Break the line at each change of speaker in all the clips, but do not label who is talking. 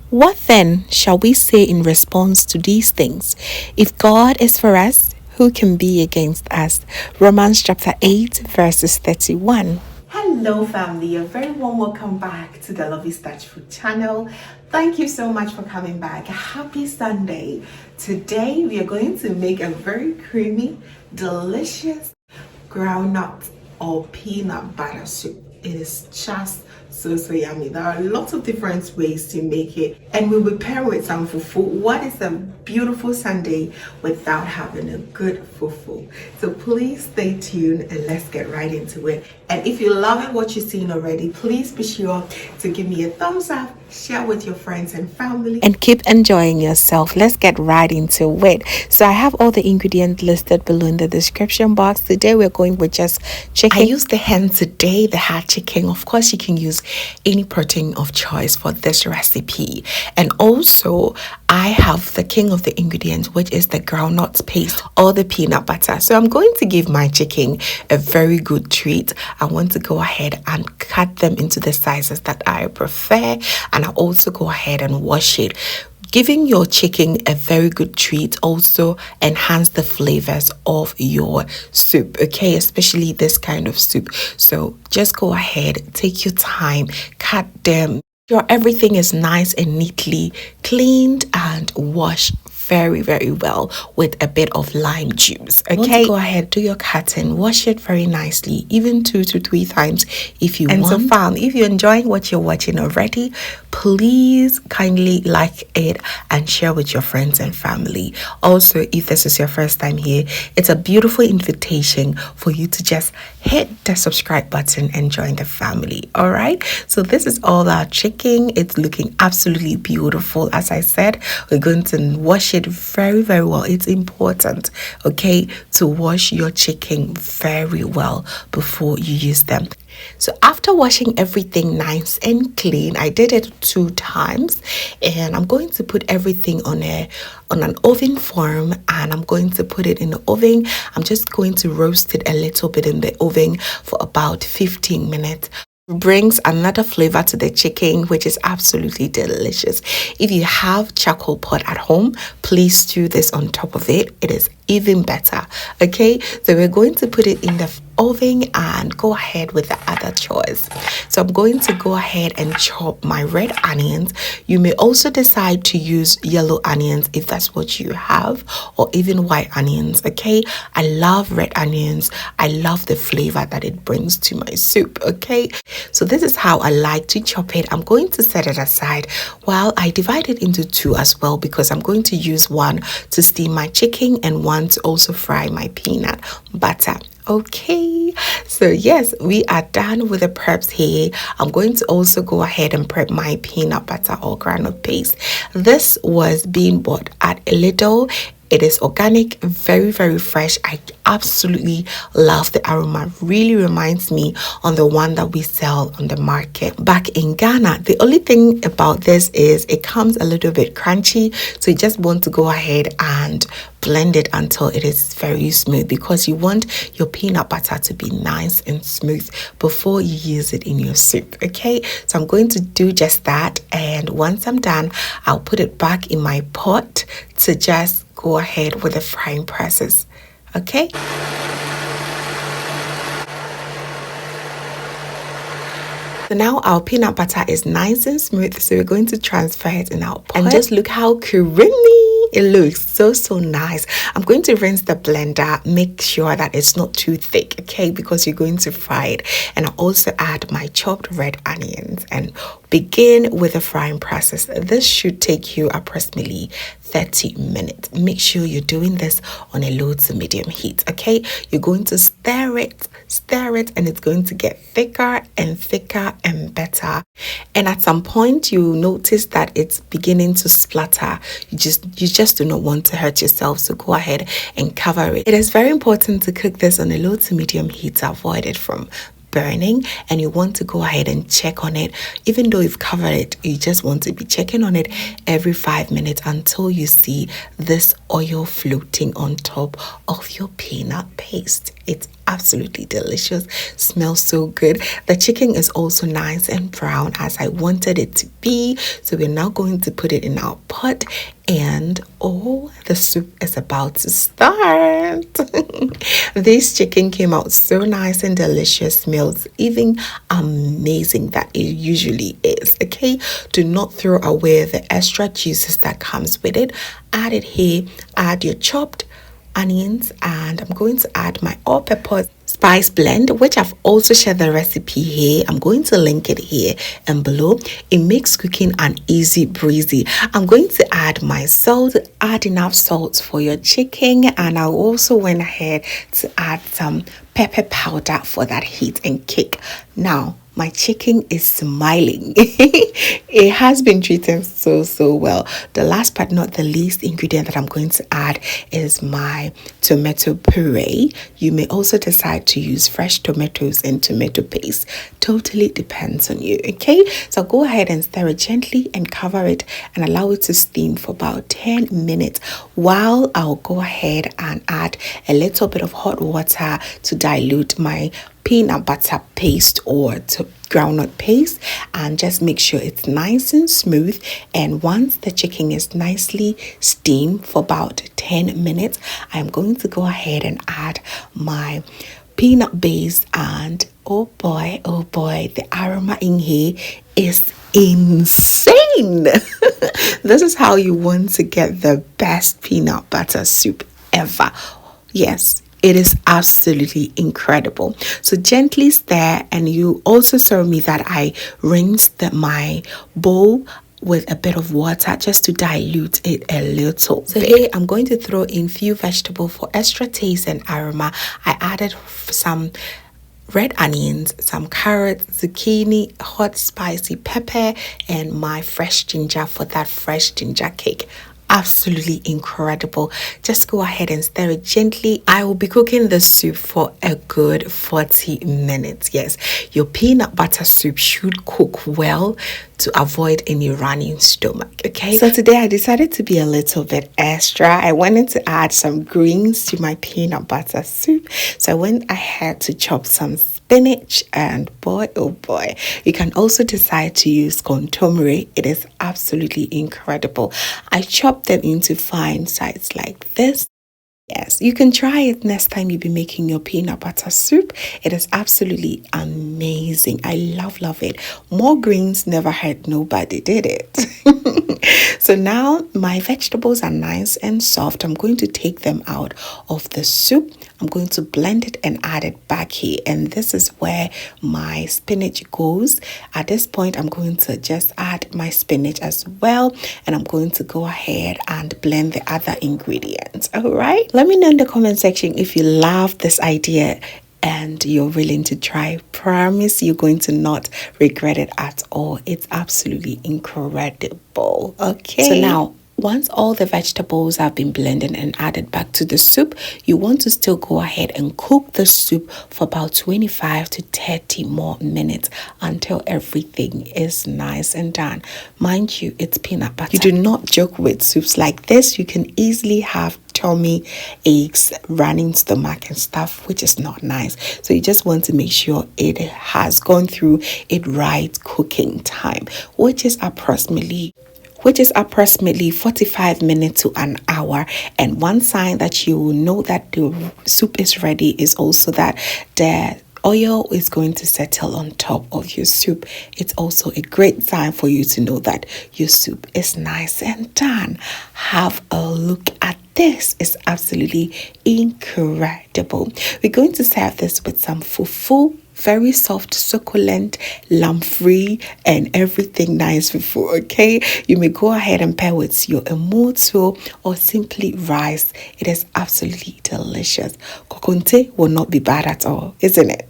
What then shall we say in response to these things? If God is for us, who can be against us? Romans chapter 8, verses 31.
Hello family, a very warm welcome back to the Lovystouch food channel. Thank you so much for coming back. Happy Sunday. Today we are going to make a very creamy, delicious groundnut or peanut butter soup. It is just so yummy. There are lots of different ways to make it, and we will pair with some fufu. What is a beautiful Sunday without having a good fufu? So please stay tuned and let's get right into it. And if you're loving what you've seen already, please be sure to give me a thumbs up, share with your friends and family,
and keep enjoying yourself. Let's get right into it. So I have all the ingredients listed below in the description box. Today we're going with just chicken. I used the hen today, the hard chicken. Of course, you can use any protein of choice for this recipe. And also I have the king of the ingredients, which is the groundnut paste or the peanut butter. So I'm going to give my chicken a very good treat. I want to go ahead and cut them into the sizes that I prefer, and I also go ahead and wash it. Giving your chicken a very good treat also enhance the flavors of your soup, okay, especially this kind of soup. So just go ahead, take your time, cut them. Sure, everything is nice and neatly cleaned and washed very well with a bit of lime juice. Okay, go ahead, do your cutting, wash it very nicely, even 2 to 3 times if you want. So fam, if you're enjoying what you're watching already, please kindly like it and share with your friends and family. Also, if this is your first time here, it's a beautiful invitation for you to just hit the subscribe button and join the family. All right, so this is all our chicken. It's looking absolutely beautiful. As I said, we're going to wash it very well. It's important, okay, to wash your chicken very well before you use them. So after washing everything nice and clean, I did it 2 times, and I'm going to put everything on an oven form, and I'm going to put it in the oven. I'm just going to roast it a little bit in the oven for about 15 minutes. Brings another flavor to the chicken, which is absolutely delicious. If you have charcoal pot at home, please do this on top of it. It is even better. Okay, so we're going to put it in the oven and go ahead with the other chores. So I'm going to go ahead and chop my red onions. You may also decide to use yellow onions if that's what you have, or even white onions. Okay, I love red onions. I love the flavor that it brings to my soup. Okay, so this is how I like to chop it. I'm going to set it aside while I divide it into 2 as well, because I'm going to use one to steam my chicken and one to also fry my peanut butter. Okay, so yes, we are done with the preps here. I'm going to also go ahead and prep my peanut butter or groundnut paste. This was being bought at a little. It is organic, very fresh. I absolutely love the aroma. Really reminds me on the one that we sell on the market back in Ghana. The only thing about this is it comes a little bit crunchy, so you just want to go ahead and blend it until it is very smooth, because you want your peanut butter to be nice and smooth before you use it in your soup. Okay, so I'm going to do just that, and once I'm done, I'll put it back in my pot to just go ahead with the frying process. Okay, so now our peanut butter is nice and smooth, so we're going to transfer it in our pot. And just look how creamy it looks. So nice. I'm going to rinse the blender. Make sure that it's not too thick, okay, because you're going to fry it. And I'll also add my chopped red onions and begin with the frying process. This should take you approximately 30 minutes. Make sure you're doing this on a low to medium heat. Okay, you're going to stir it, and it's going to get thicker and better. And at some point you notice that it's beginning to splatter. You just do not want to hurt yourself, so go ahead and cover it. It is very important to cook this on a low to medium heat to avoid it from burning, and you want to go ahead and check on it. Even though you've covered it, you just want to be checking on it every 5 minutes until you see this oil floating on top of your peanut paste. It's absolutely delicious. Smells so good. The chicken is also nice and brown as I wanted it to be. So we're now going to put it in our pot, and oh, the soup is about to start. This chicken came out so nice and delicious. Smells even amazing that it usually is. Okay, do not throw away the extra juices that comes with it. Add it here. Add your chopped onions, and I'm going to add my all-purpose spice blend, which I've also shared the recipe here. I'm going to link it here and below. It makes cooking an easy breezy. I'm going to add my salt. Add enough salt for your chicken, and I also went ahead to add some pepper powder for that heat and kick. Now my chicken is smiling. It has been treated so well. The last but not the least ingredient that I'm going to add is my tomato puree. You may also decide to use fresh tomatoes and tomato paste. Totally depends on you. Okay, so go ahead and stir it gently and cover it and allow it to steam for about 10 minutes while I'll go ahead and add a little bit of hot water to dilute my peanut butter paste or groundnut paste, and just make sure it's nice and smooth. And once the chicken is nicely steamed for about 10 minutes, I'm going to go ahead and add my peanut base, and oh boy, the aroma in here is insane. This is how you want to get the best peanut butter soup ever. Yes, it is absolutely incredible. So gently stir, and you also saw me that I rinsed my bowl with a bit of water just to dilute it a little. So here I'm going to throw in few vegetables for extra taste and aroma. I added some red onions, some carrots, zucchini, hot spicy pepper, and my fresh ginger for that fresh ginger cake. Absolutely incredible. Just go ahead and stir it gently. I will be cooking the soup for a good 40 minutes. Yes, your peanut butter soup should cook well to avoid any running stomach. Okay, so today I decided to be a little bit extra. I wanted to add some greens to my peanut butter soup, so I went ahead to chop some spinach, and boy oh boy, you can also decide to use contomere. It is absolutely incredible. I chopped them into fine size like this. Yes, you can try it next time you be making your peanut butter soup. It is absolutely amazing. I love it. More greens never hurt nobody, did it? So now my vegetables are nice and soft. I'm going to take them out of the soup. I'm going to blend it and add it back here. And this is where my spinach goes. At this point, I'm going to just add my spinach as well. And I'm going to go ahead and blend the other ingredients. All right. Let me know in the comment section if you love this idea and you're willing to try. Promise you're going to not regret it at all. It's absolutely incredible. Okay. So now, once all the vegetables have been blended and added back to the soup, you want to still go ahead and cook the soup for about 25 to 30 more minutes until everything is nice and done. Mind you, it's peanut butter. You do not joke with soups like this. You can easily have tummy aches, running stomach and stuff, which is not nice. So you just want to make sure it has gone through its right cooking time, which is approximately 45 minutes to an hour. And one sign that you will know that the soup is ready is also that the oil is going to settle on top of your soup. It's also a great sign for you to know that your soup is nice and done. Have a look at this. It's absolutely incredible. We're going to serve this with some fufu. Very soft, succulent, lamb-free, and everything nice fufu, okay? You may go ahead and pair with your emoto or simply rice. It is absolutely delicious. Kokonte will not be bad at all, isn't it?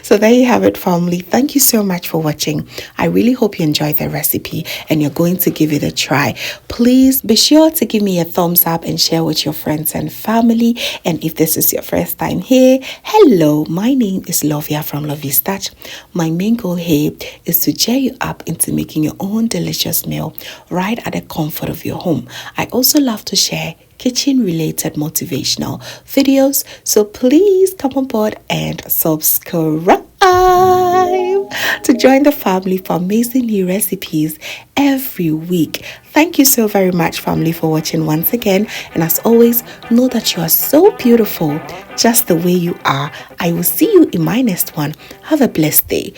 So there you have it, family. Thank you so much for watching. I really hope you enjoyed the recipe and you're going to give it a try. Please be sure to give me a thumbs up and share with your friends and family. And if this is your first time here, hello, my name is from Lovystouch. My main goal here is to cheer you up into making your own delicious meal right at the comfort of your home. I also love to share kitchen related motivational videos. So please come on board and subscribe to join the family for amazing new recipes every week. Thank you so very much, family, for watching once again. And as always, know that you are so beautiful just the way you are. I will see you in my next one. Have a blessed day.